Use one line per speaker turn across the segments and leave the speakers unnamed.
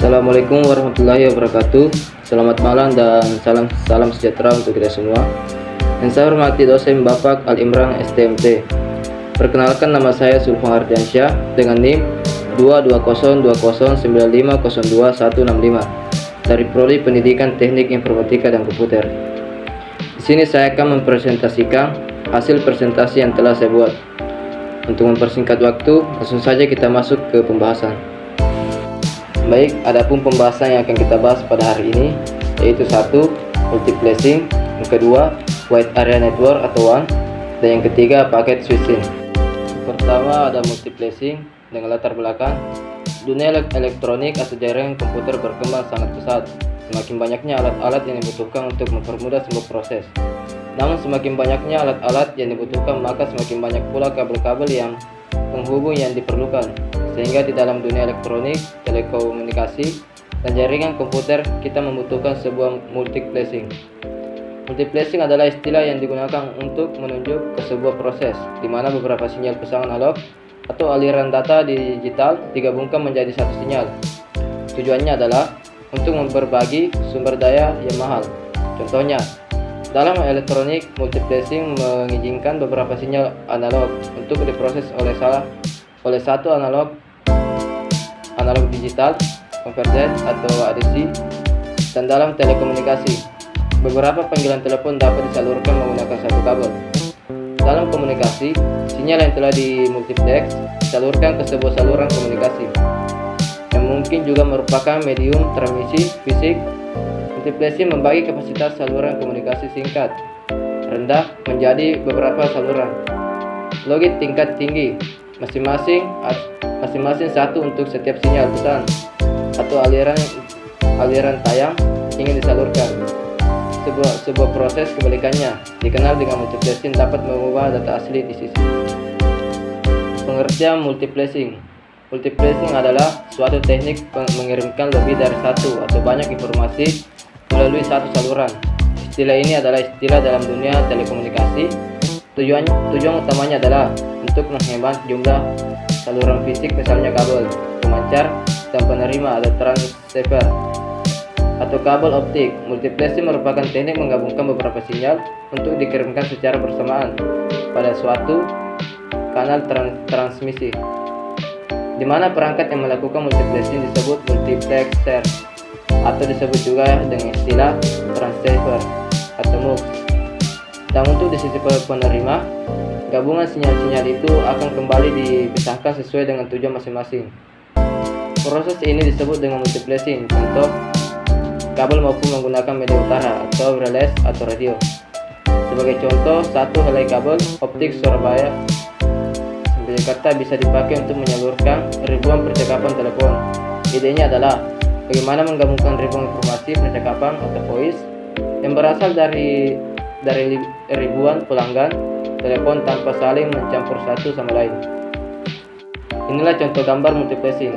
Assalamualaikum warahmatullahi wabarakatuh. Selamat malam dan salam sejahtera untuk kita semua. Yang saya hormati dosen Bapak Al-Imran STMT. Perkenalkan, nama saya Sulfan Ardiansyah dengan NIM 2202095021165 dari Prodi Pendidikan Teknik Informatika dan Komputer. Di sini saya akan mempresentasikan hasil presentasi yang telah saya buat. Untuk mempersingkat waktu, langsung saja kita masuk ke pembahasan. Baik, adapun pembahasan yang akan kita bahas pada hari ini yaitu 1. Multiplexing, yang kedua Wide Area Network atau WAN, dan yang ketiga paket switching. Pertama ada multiplexing. Dengan latar belakang, dunia elektronik atau jaringan komputer berkembang sangat pesat. Semakin banyaknya alat-alat yang dibutuhkan untuk mempermudah sebuah proses. Namun semakin banyaknya alat-alat yang dibutuhkan, maka semakin banyak pula kabel-kabel yang penghubung yang diperlukan. Sehingga di dalam dunia elektronik, telekomunikasi, dan jaringan komputer, kita membutuhkan sebuah multiplexing. Multiplexing adalah istilah yang digunakan untuk menunjuk ke sebuah proses di mana beberapa sinyal pesan analog atau aliran data digital digabungkan menjadi satu sinyal. Tujuannya adalah untuk berbagi sumber daya yang mahal. Contohnya, dalam elektronik, multiplexing mengizinkan beberapa sinyal analog untuk diproses oleh satu analog digital converter atau ADC. Dan dalam telekomunikasi, beberapa panggilan telepon dapat disalurkan menggunakan satu kabel. Dalam komunikasi, sinyal yang telah dimultiplex disalurkan ke sebuah saluran komunikasi yang mungkin juga merupakan medium transmisi fisik. Multiplexing membagi kapasitas saluran komunikasi singkat rendah menjadi beberapa saluran logit tingkat tinggi, masing-masing satu untuk setiap sinyal pesan atau aliran tayang ingin disalurkan. Sebuah proses kebalikannya dikenal dengan multiplexing dapat mengubah data asli di sisi. Pengertian multiplexing. Multiplexing adalah suatu teknik mengirimkan lebih dari satu atau banyak informasi melalui satu saluran. Istilah ini adalah istilah dalam dunia telekomunikasi. Tujuan utamanya adalah untuk menghemat jumlah saluran fisik, misalnya kabel, pemancar, dan penerima atau transceiver atau kabel optik. Multiplexing merupakan teknik menggabungkan beberapa sinyal untuk dikirimkan secara bersamaan pada suatu kanal transmisi, di mana perangkat yang melakukan multiplexing disebut multiplexer atau disebut juga dengan istilah transceiver atau MUX. Dan untuk di sisi penerima, gabungan sinyal-sinyal itu akan kembali dipisahkan sesuai dengan tujuan masing-masing. Proses ini disebut dengan multiplexing. Contoh, kabel maupun menggunakan media utara atau wireless atau radio. Sebagai contoh, satu helai kabel optik Surabaya sampai Jakarta bisa dipakai untuk menyalurkan ribuan percakapan telepon. Idenya adalah bagaimana menggabungkan ribuan informasi percakapan atau voice yang berasal dari ribuan pelanggan telepon tanpa saling mencampur satu sama lain. Inilah contoh gambar multiplexing.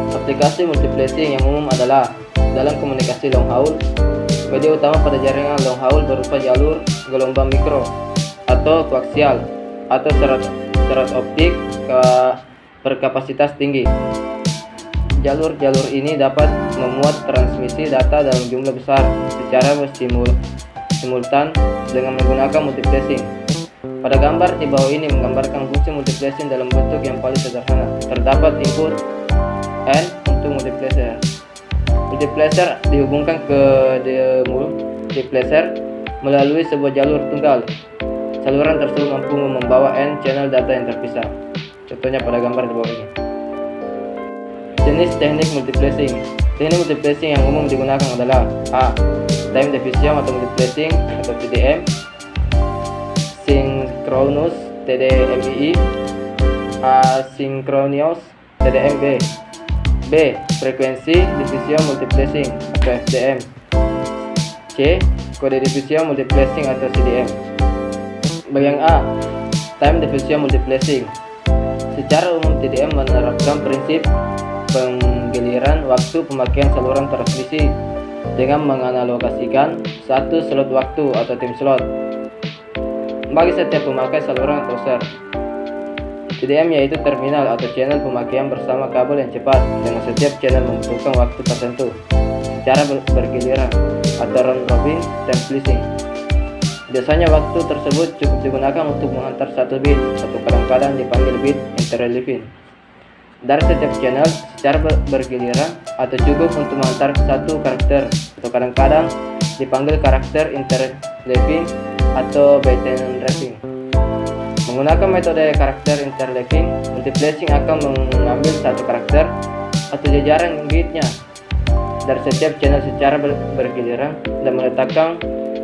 Aplikasi multiplexing yang umum adalah dalam komunikasi long haul. Media utama pada jaringan long haul berupa jalur gelombang mikro atau koaksial atau serat optik berkapasitas tinggi. Jalur-jalur ini dapat memuat transmisi data dalam jumlah besar secara simultan dengan menggunakan multiplexing. Pada gambar di bawah ini menggambarkan fungsi multiplexing dalam bentuk yang paling sederhana. Terdapat input N untuk multiplexer. Multiplexer dihubungkan ke demultiplexer melalui sebuah jalur tunggal. Saluran tersebut mampu membawa N channel data yang terpisah. Contohnya pada gambar di bawah ini. Jenis teknik multiplexing. Teknik multiplexing yang umum digunakan adalah A. Time division atau multiplexing atau TDM, Synchronous TDMI, Asynchronous TDMB. B. Frekuensi division multiplexing atau FDM. C. Kode division multiplexing atau CDM. Bagian A. Time division multiplexing. Secara umum TDM menerapkan prinsip penggiliran waktu pemakaian saluran transmisi dengan menganalogasikan satu slot waktu atau time slot bagi setiap pemakai saluran atau ser. TDM yaitu terminal atau channel pemakaian bersama kabel yang cepat, dengan setiap channel membutuhkan waktu tertentu secara bergiliran atau round robin templating. Biasanya waktu tersebut cukup digunakan untuk menghantar satu bit atau kadang-kadang dipanggil bit interleaving dari setiap channel secara bergiliran, atau cukup untuk menghantar satu karakter atau kadang-kadang dipanggil karakter interleaving atau bitten wrapping. Menggunakan metode karakter interleaving, multiplexing akan mengambil satu karakter atau jajaran bitnya dari setiap channel secara bergiliran dan meletakkan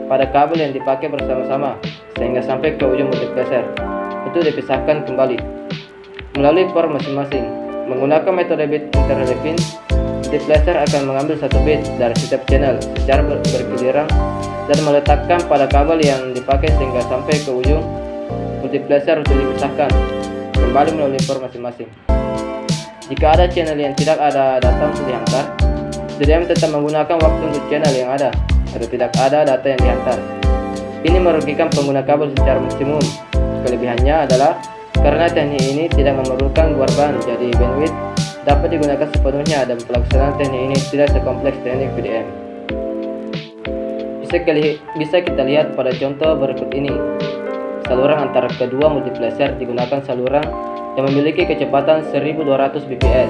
pada kabel yang dipakai bersama-sama sehingga sampai ke ujung multiplexer untuk dipisahkan kembali melalui port masing-masing. Menggunakan metode bit interleaving, multiplexer akan mengambil satu bit dari setiap channel secara bergiliran dan meletakkan pada kabel yang dipakai sehingga sampai ke ujung multiplexer untuk dipisahkan kembali melalui port masing-masing. Jika ada channel yang tidak ada data untuk dihantar, TDM tetap menggunakan waktu untuk channel yang ada atau tidak ada data yang dihantar. Ini merugikan pengguna kabel secara maksimum. Kelebihannya adalah karena teknik ini tidak memerlukan luar ban, jadi bandwidth dapat digunakan sepenuhnya dan pelaksanaan teknik ini tidak sekompleks teknik PDM. Bisa kita lihat pada contoh berikut ini. Saluran antara kedua multiplexer digunakan saluran yang memiliki kecepatan 1200 bps,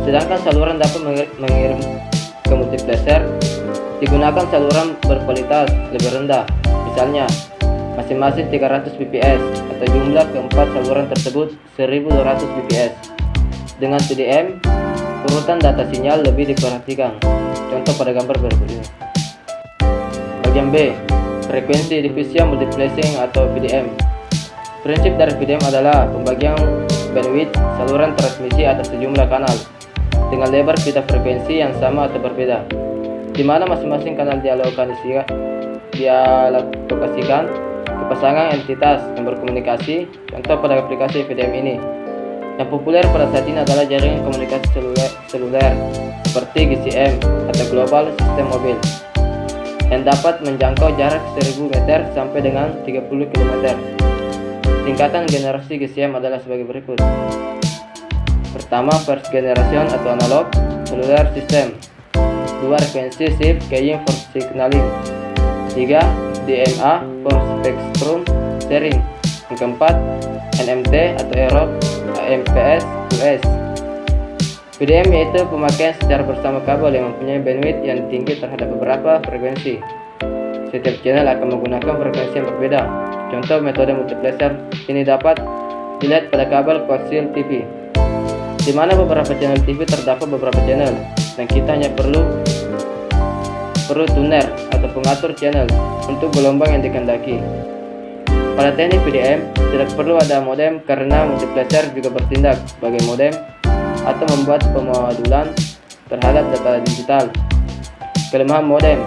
sedangkan saluran dapat mengirim ke multiplexer digunakan saluran berkualitas lebih rendah, misalnya masing-masing 300 bps atau jumlah keempat saluran tersebut 1200 bps. Dengan TDM, urutan data sinyal lebih diperhatikan. Contoh pada gambar berikut ini. Bagian B, frekuensi diffusion multiplexing atau PDM. Prinsip dari PDM adalah pembagian bandwidth saluran transmisi atas sejumlah kanal dengan lebar pita frekuensi yang sama atau berbeda, di mana masing-masing kanal dialokasikan ke pasangan entitas yang berkomunikasi. Contoh pada aplikasi PDM ini yang populer pada saat ini adalah jaringan komunikasi seluler seperti GSM atau Global System Mobile yang dapat menjangkau jarak 1000 meter sampai dengan 30 km. Tingkatan generasi GSM adalah sebagai berikut. Pertama, first generation atau analog cellular system. 2, frequency shift keying for signaling. 3, DMA for spectrum sharing. Yang keempat, NMT atau Europe AMPS US. PDM yaitu pemakaian secara bersama kabel yang mempunyai bandwidth yang tinggi terhadap beberapa frekuensi. Setiap channel akan menggunakan frekuensi yang berbeda. Contoh metode multiplexer ini dapat dilihat pada kabel koaksial TV, di mana beberapa channel TV terdapat beberapa channel dan kita hanya perlu tuner atau pengatur channel untuk gelombang yang dikehendaki. Pada teknik PDM tidak perlu ada modem karena multiplexer juga bertindak sebagai modem atau membuat pemodulan terhadap data digital. Kelemahan modem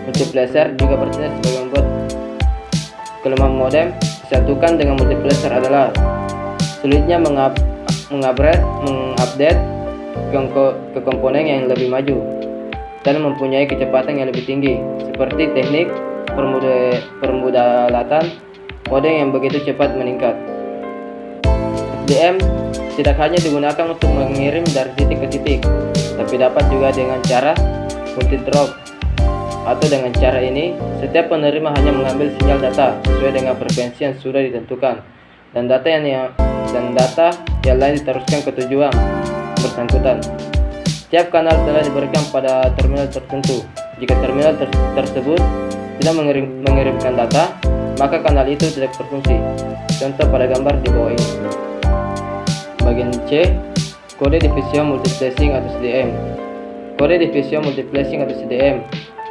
multiplexer juga bertindak sebagai membuat kelemahan modem disatukan dengan multiplexer adalah sulitnya mengupdate ke komponen yang lebih maju dan mempunyai kecepatan yang lebih tinggi, seperti teknik permudalatan modem yang begitu cepat meningkat. FDM tidak hanya digunakan untuk mengirim dari titik ke titik, tapi dapat juga dengan cara multi drop. Atau dengan cara ini, setiap penerima hanya mengambil sinyal data sesuai dengan frekuensi yang sudah ditentukan, dan data yang lain diteruskan ke tujuan bersangkutan. Setiap kanal telah diberikan pada terminal tertentu. Jika terminal tersebut tidak mengirimkan data, maka kanal itu tidak berfungsi. Contoh pada gambar di bawah ini. Bagian C, kode diffusion multiplexing atau CDM. Kode diffusion multiplexing atau CDM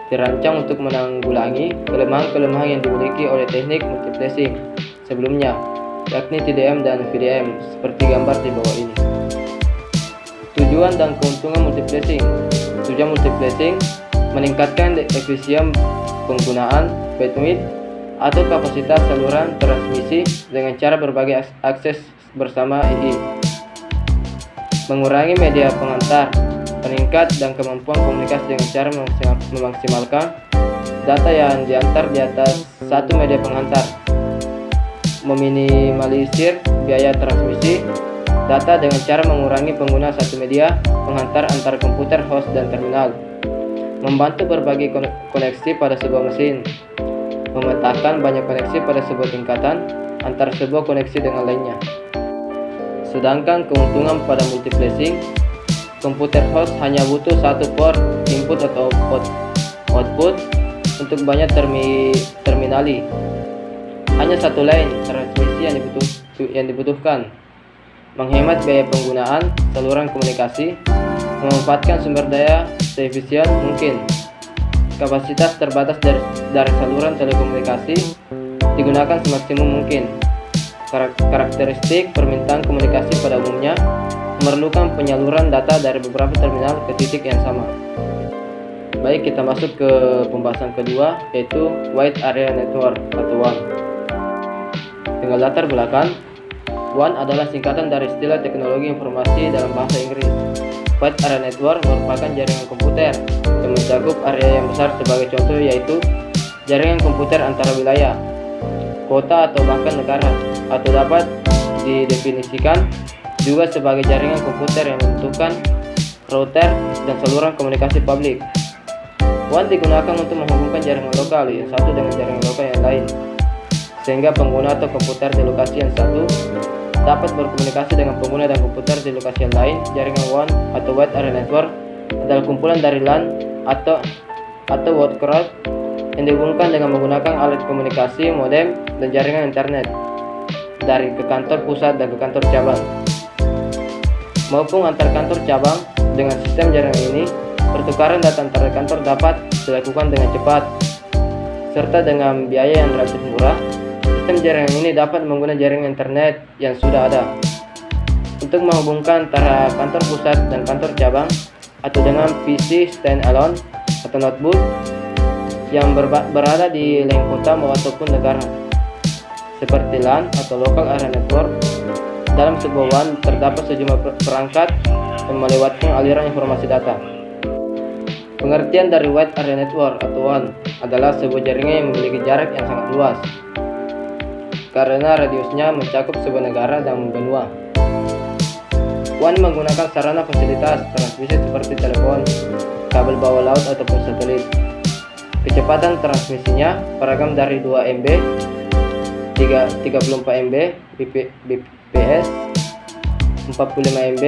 dirancang untuk menanggulangi kelemahan-kelemahan yang dimiliki oleh teknik multiplexing sebelumnya, yakni TDM dan PDM, seperti gambar di bawah ini. Tujuan dan keuntungan multiplexing. Tujuan multiplexing meningkatkan efisien penggunaan bandwidth atau kapasitas saluran transmisi dengan cara berbagi akses bersama II, mengurangi media pengantar, meningkat dan kemampuan komunikasi dengan cara memaksimalkan data yang diantar di atas satu media pengantar. meminimalisir biaya transmisi data dengan cara mengurangi pengguna satu media penghantar antar komputer host dan terminal, membantu berbagi koneksi pada sebuah mesin, memetakan banyak koneksi pada sebuah tingkatan antar sebuah koneksi dengan lainnya. Sedangkan keuntungan pada multiplexing, komputer host hanya butuh satu port input atau output untuk banyak terminali. Hanya satu line transmisi yang dibutuhkan, menghemat biaya penggunaan saluran komunikasi, memanfaatkan sumber daya seefisien mungkin. Kapasitas terbatas dari saluran telekomunikasi digunakan semaksimum mungkin. Karakteristik permintaan komunikasi pada umumnya memerlukan penyaluran data dari beberapa terminal ke titik yang sama. Baik, kita masuk ke pembahasan kedua, yaitu Wide Area Network atau WAN. Tinggal latar belakang, WAN adalah singkatan dari istilah teknologi informasi dalam bahasa Inggris. Wide Area Network merupakan jaringan komputer yang mencakup area yang besar. Sebagai contoh yaitu jaringan komputer antara wilayah, kota atau bahkan negara, atau dapat didefinisikan juga sebagai jaringan komputer yang membutuhkan router dan saluran komunikasi publik. WAN digunakan untuk menghubungkan jaringan lokal yang satu dengan jaringan lokal yang lain, sehingga pengguna atau komputer di lokasi yang satu dapat berkomunikasi dengan pengguna dan komputer di lokasi yang lain. Jaringan WAN atau Wide Area Network adalah kumpulan dari LAN atau word crowd yang dihubungkan dengan menggunakan alat komunikasi, modem, dan jaringan internet dari ke kantor pusat dan ke kantor cabang, maupun antar kantor cabang. Dengan sistem jaringan ini, pertukaran data antar kantor dapat dilakukan dengan cepat serta dengan biaya yang relatif murah. Sistem jaringan ini dapat menggunakan jaringan internet yang sudah ada untuk menghubungkan antara kantor pusat dan kantor cabang, atau dengan PC standalone atau notebook yang berada di lain kota ataupun negara. Seperti LAN atau Local Area Network, dalam sebuah WAN terdapat sejumlah perangkat yang melewatkan aliran informasi data. Pengertian dari Wide Area Network atau WAN adalah sebuah jaringan yang memiliki jarak yang sangat luas karena radiusnya mencakup sebuah negara dan benua. WAN menggunakan sarana fasilitas transmisi seperti telepon, kabel bawah laut ataupun satelit. Kecepatan transmisinya beragam dari 2 MB, 34 MB, bps, 45 MB,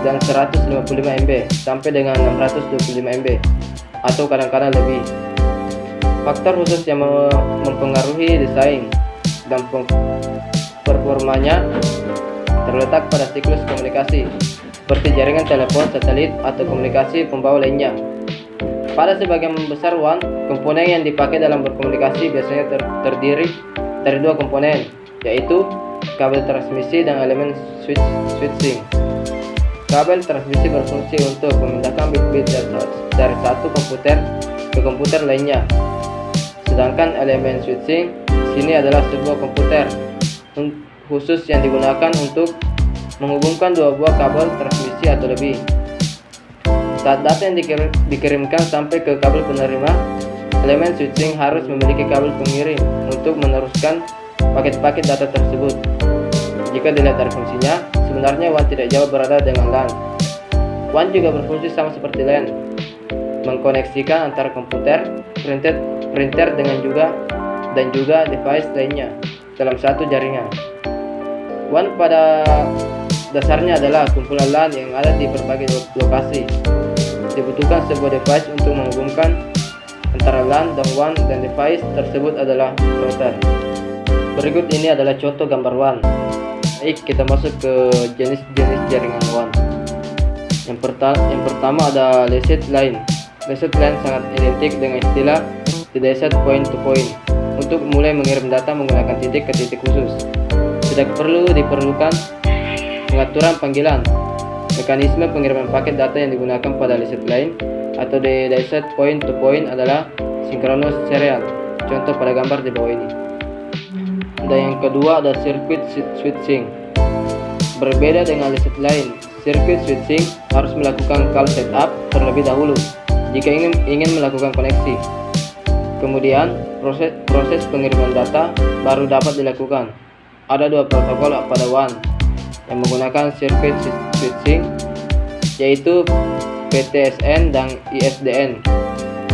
dan 155 MB sampai dengan 625 MB atau kadang-kadang lebih. Faktor khusus yang mempengaruhi desain dan performanya terletak pada siklus komunikasi seperti jaringan telepon, satelit, atau komunikasi pembawa lainnya. Pada sebagian besar WAN, komponen yang dipakai dalam berkomunikasi biasanya terdiri dari dua komponen, yaitu kabel transmisi dan elemen switching. Kabel transmisi berfungsi untuk memindahkan bit-bit dari satu komputer ke komputer lainnya, sedangkan elemen switching sini adalah sebuah komputer khusus yang digunakan untuk menghubungkan dua buah kabel transmisi atau lebih. Saat data yang dikirimkan sampai ke kabel penerima, elemen switching harus memiliki kabel pengirim untuk meneruskan paket-paket data tersebut. Jika dilihat dari fungsinya, sebenarnya WAN tidak jauh berada dengan LAN. WAN juga berfungsi sama seperti LAN, mengkoneksikan antara komputer, printer dan juga device lainnya dalam satu jaringan. WAN pada dasarnya adalah kumpulan LAN yang ada di berbagai lokasi. Dibutuhkan sebuah device untuk menghubungkan antara LAN dan WAN, dan device tersebut adalah router. Berikut ini adalah contoh gambar WAN. Baik, kita masuk ke jenis-jenis jaringan WAN. Yang pertama ada Licensed LAN. Licensed LAN sangat identik dengan istilah Licensed Point to Point untuk mulai mengirim data menggunakan titik ke titik khusus. Tidak diperlukan pengaturan panggilan. Mekanisme pengiriman paket data yang digunakan pada Licensed LAN atau Licensed Point to Point adalah Synchronous Serial. Contoh pada gambar di bawah ini. Dan yang kedua ada Circuit Switching. Berbeda dengan Licensed LAN, Circuit Switching harus melakukan call setup terlebih dahulu jika ingin melakukan koneksi. Kemudian proses pengiriman data baru dapat dilakukan. ada dua protokol pada WAN yang menggunakan circuit switching, yaitu PTSN dan ISDN.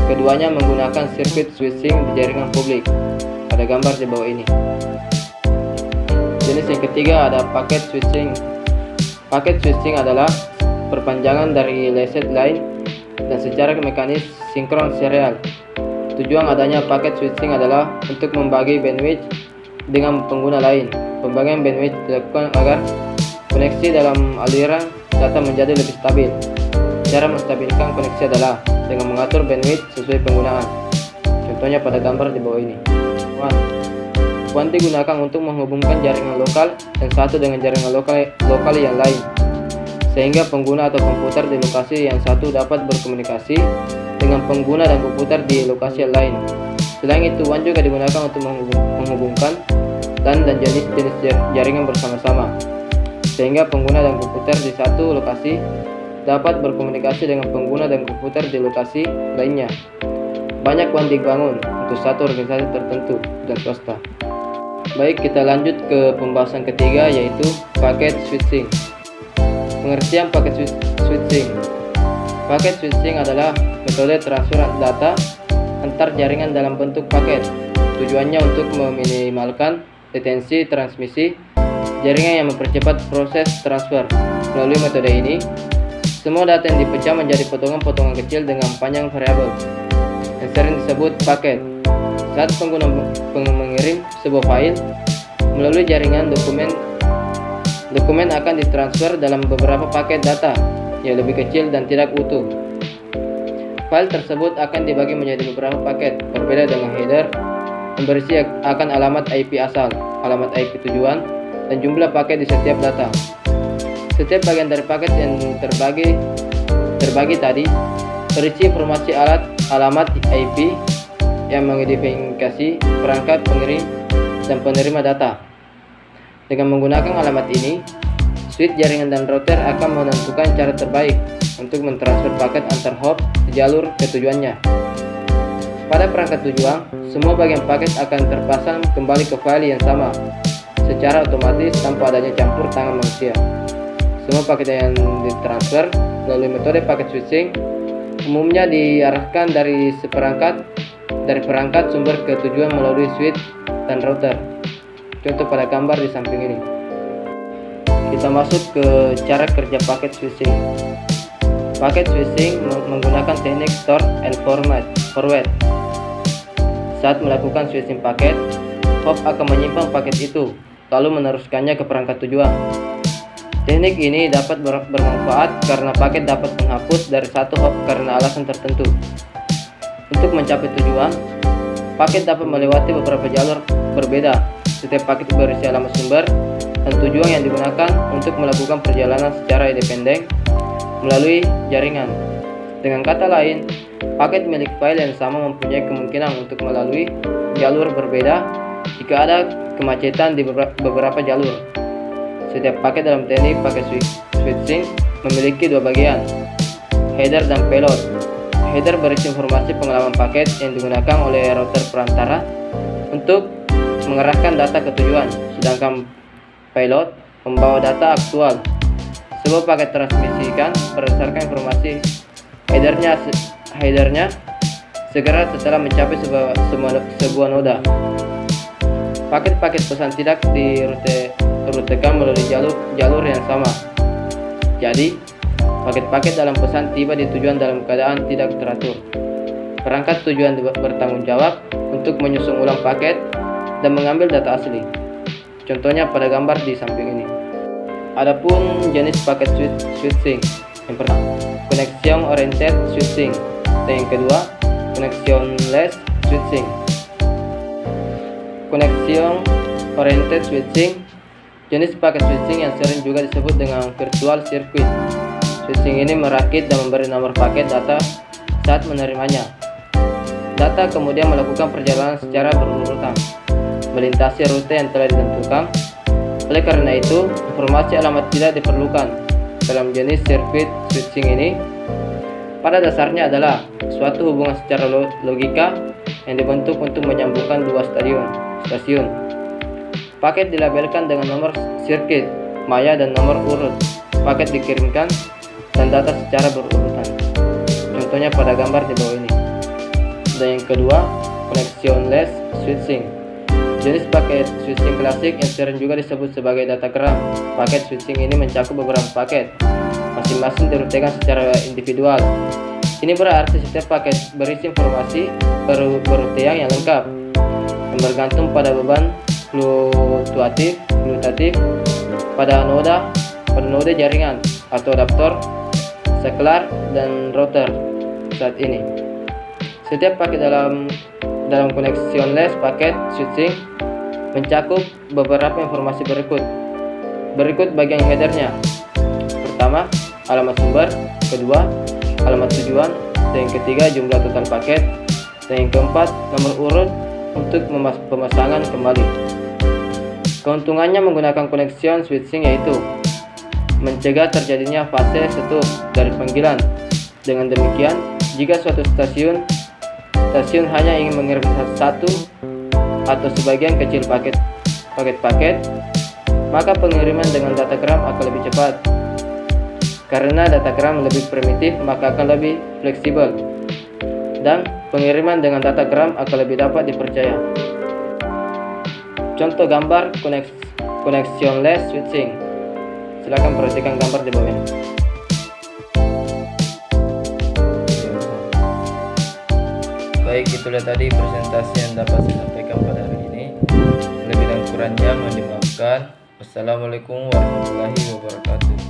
Keduanya menggunakan circuit switching di jaringan publik pada gambar di bawah ini. Jenis yang ketiga ada packet switching. Packet switching adalah perpanjangan dari reset line dan secara mekanis sinkron serial. Tujuan adanya packet switching adalah untuk membagi bandwidth dengan pengguna lain. Pembagian bandwidth dilakukan agar koneksi dalam aliran data menjadi lebih stabil. Cara menstabilkan koneksi adalah dengan mengatur bandwidth sesuai penggunaan. Contohnya pada gambar di bawah ini. WAN digunakan untuk menghubungkan jaringan lokal dan satu dengan jaringan lokal yang lain, sehingga pengguna atau komputer di lokasi yang satu dapat berkomunikasi dengan pengguna dan komputer di lokasi yang lain. Selain itu, WAN juga digunakan untuk menghubungkan LAN dan jenis-jenis jaringan bersama-sama, sehingga pengguna dan komputer di satu lokasi dapat berkomunikasi dengan pengguna dan komputer di lokasi lainnya. Banyak WAN dibangun untuk satu organisasi tertentu dan swasta. Baik, kita lanjut ke pembahasan ketiga, yaitu packet switching. Pengertian packet switching. Packet switching adalah metode transfer data antar jaringan dalam bentuk paket. Tujuannya untuk meminimalkan latensi transmisi jaringan yang mempercepat proses transfer. Melalui metode ini, semua data yang dipecah menjadi potongan-potongan kecil dengan panjang variabel yang sering disebut paket. Saat pengguna mengirim sebuah file melalui jaringan, dokumen akan ditransfer dalam beberapa paket data yang lebih kecil dan tidak utuh. File tersebut akan dibagi menjadi beberapa paket berbeda dengan header yang berisi akan alamat IP asal, alamat IP tujuan, dan jumlah paket di setiap data. Setiap bagian dari paket yang terbagi tadi berisi informasi alamat IP yang mengidentifikasi perangkat pengirim dan penerima data. Dengan menggunakan alamat ini, switch jaringan dan router akan menentukan cara terbaik untuk mentransfer paket antar hop di jalur ke tujuannya. Pada perangkat tujuan, semua bagian paket akan terpasang kembali ke file yang sama secara otomatis tanpa adanya campur tangan manusia. Semua paket yang ditransfer melalui metode packet switching umumnya diarahkan dari perangkat sumber ke tujuan melalui switch dan router. Contoh pada gambar di samping ini. Kita masuk ke cara kerja packet switching. Packet switching menggunakan teknik store and forward. Saat melakukan switching paket, hop akan menyimpan paket itu lalu meneruskannya ke perangkat tujuan. Teknik ini dapat bermanfaat karena paket dapat menghapus dari satu hop karena alasan tertentu. Untuk mencapai tujuan, paket dapat melewati beberapa jalur berbeda. Setiap paket berisi alamat sumber dan tujuan yang digunakan untuk melakukan perjalanan secara independen melalui jaringan. Dengan kata lain, paket milik file yang sama mempunyai kemungkinan untuk melalui jalur berbeda jika ada kemacetan di beberapa jalur. Setiap paket dalam teknik paket switching memiliki dua bagian, header dan payload. Header berisi informasi pengalaman paket yang digunakan oleh router perantara untuk mengarahkan data ke tujuan, sedangkan payload membawa data aktual. Sebuah paket transmisikan berdasarkan informasi headernya segera setelah mencapai sebuah noda. Paket-paket pesan tidak dirutekan melalui jalur yang sama. Jadi, paket-paket dalam pesan tiba di tujuan dalam keadaan tidak teratur. Perangkat tujuan bertanggung jawab untuk menyusun ulang paket dan mengambil data asli. Contohnya pada gambar di samping ini. Adapun jenis paket switching. Yang pertama, connection oriented switching. Dan yang kedua, connectionless switching. Connection oriented switching, jenis paket switching yang sering juga disebut dengan virtual circuit. Switching ini merakit dan memberi nomor paket data saat menerimanya. Data kemudian melakukan perjalanan secara berurutan, melintasi rute yang telah ditentukan. Oleh karena itu, informasi alamat tidak diperlukan. Dalam jenis sirkuit switching ini, pada dasarnya adalah suatu hubungan secara logika yang dibentuk untuk menyambungkan dua stasiun. Paket dilabelkan dengan nomor sirkuit, maya, dan nomor urut. Paket dikirimkan dan data secara berurutan. Contohnya pada gambar di bawah ini. Dan yang kedua, connectionless switching. Jenis paket switching klasik yang sering juga disebut sebagai datagram. Paket switching ini mencakup beberapa paket, masing-masing dirutekan secara individual. Ini berarti setiap paket berisi informasi berutiang yang lengkap, yang bergantung pada beban fluktuatif pada node jaringan atau adaptor, saklar, dan router saat ini. Setiap paket dalam connectionless paket switching mencakup beberapa informasi berikut bagian headernya. Pertama, alamat sumber. Kedua, alamat tujuan. Dan yang ketiga, jumlah total paket. Dan yang keempat, nomor urut untuk pemasangan kembali. Keuntungannya menggunakan connection switching yaitu mencegah terjadinya fase setup dari panggilan. Dengan demikian, jika suatu stasiun hanya ingin mengirim satu atau sebagian kecil paket, maka pengiriman dengan datagram akan lebih cepat. Karena datagram lebih primitif, maka akan lebih fleksibel, dan pengiriman dengan datagram akan lebih dapat dipercaya. Contoh gambar connectionless switching. Silakan perhatikan gambar di bawah ini. Baik, itulah tadi presentasi yang dapat saya sampaikan pada hari ini. Lebih dan kurangnya mohon dimaafkan. Wassalamualaikum warahmatullahi wabarakatuh.